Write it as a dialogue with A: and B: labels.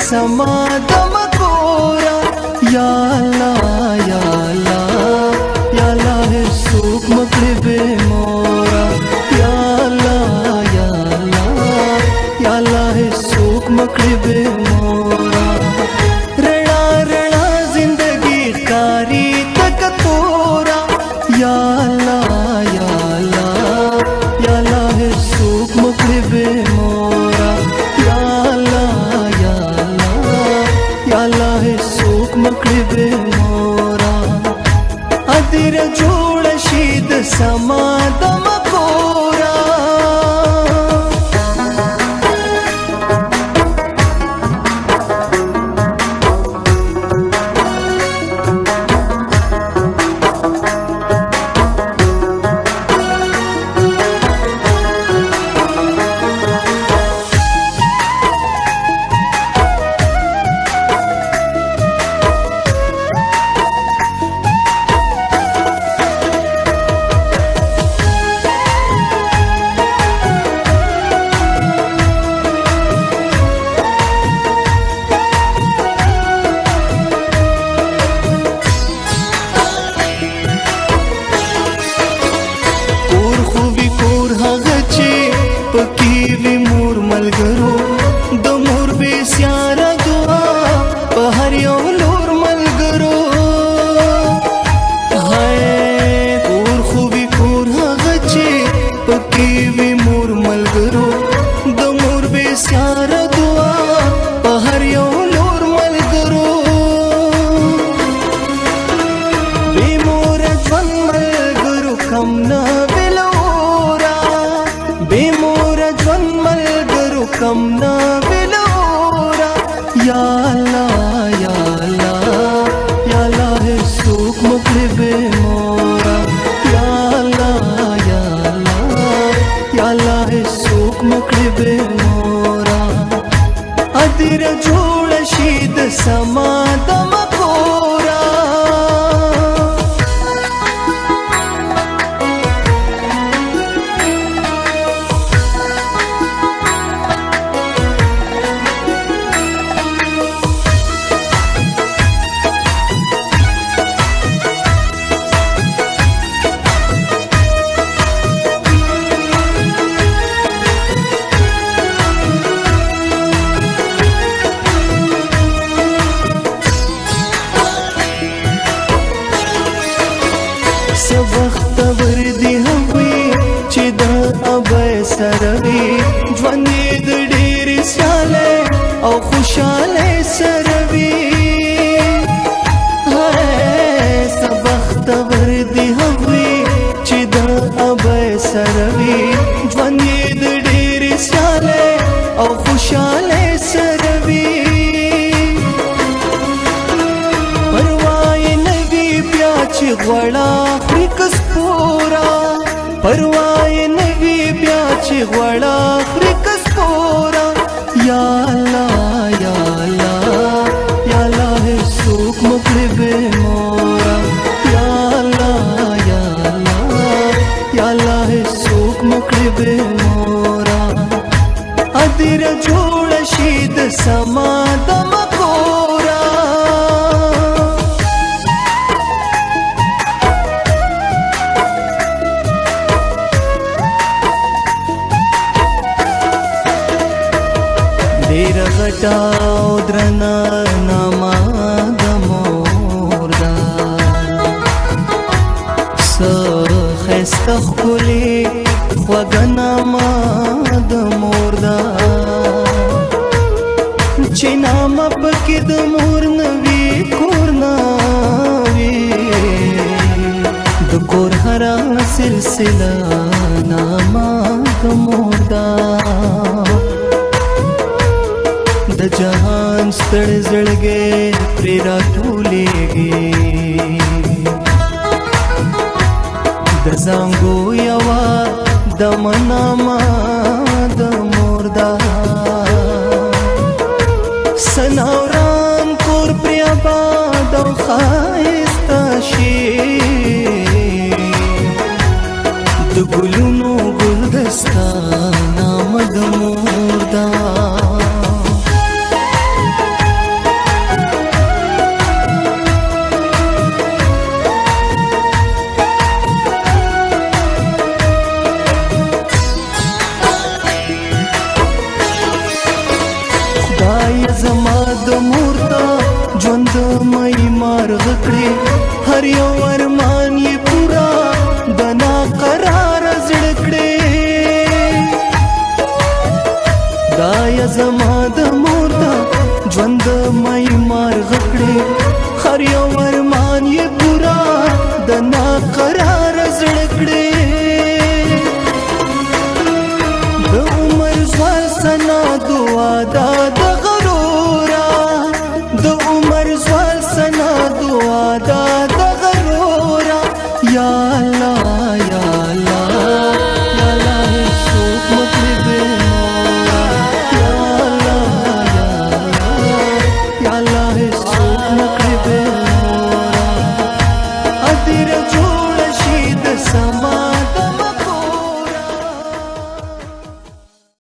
A: سما د مکورا یا الله یا الله یا الله سوک مکړې به مورا یا الله یا الله یا الله سوک مکړې به مورا رڼا رڼا زندگی کاری تک تورا یا الله یا الله یا الله سوک مکړې به مورا یا الله یا الله یا الله سوک مکړې به مورا ادیر جوړ شي د سما د مکورا کم نا بلورا یا الله یا الله یا الله سوک مکړې به مورا یا الله یا الله یا الله سوک مکړې به مورا ادیر جوړ شي د سما د مکورا وخت وردی هوی چې د ابای سره وي ژوند د ډېر ساله او خوشاله سره وي هاي وخت وردی هوی چې د ابای سره وي ژوند د ډېر ساله او خوشاله سره وي پروا نوی بیا چې غوړا پروا نوی بیا چې غوړا خرکس پورا یا الله یا الله یا الله سوک مکړې به مورا یا الله یا الله یا الله سوک مکړې به مورا ادیر جوړ شي د سما د مکورا ډېر غټا او درنا ناما د مور دا څه ښایسته ښکلې خوږه ناما د مور دا چې ناما پکې د مور نه وي کور نه وي د کور هره سلسله ناما د مور دا د جهان ستړ زړګې پرې راټولېږي د زانګو یوه دمنامه د مور دا سناوران کور پرې آباد او ښایسته شي د ګلونو ګلدسته نامه د مور دا خدای زما د مور دا ژوند مې مار غکړې هر یو ارمان یې پورا د ناقر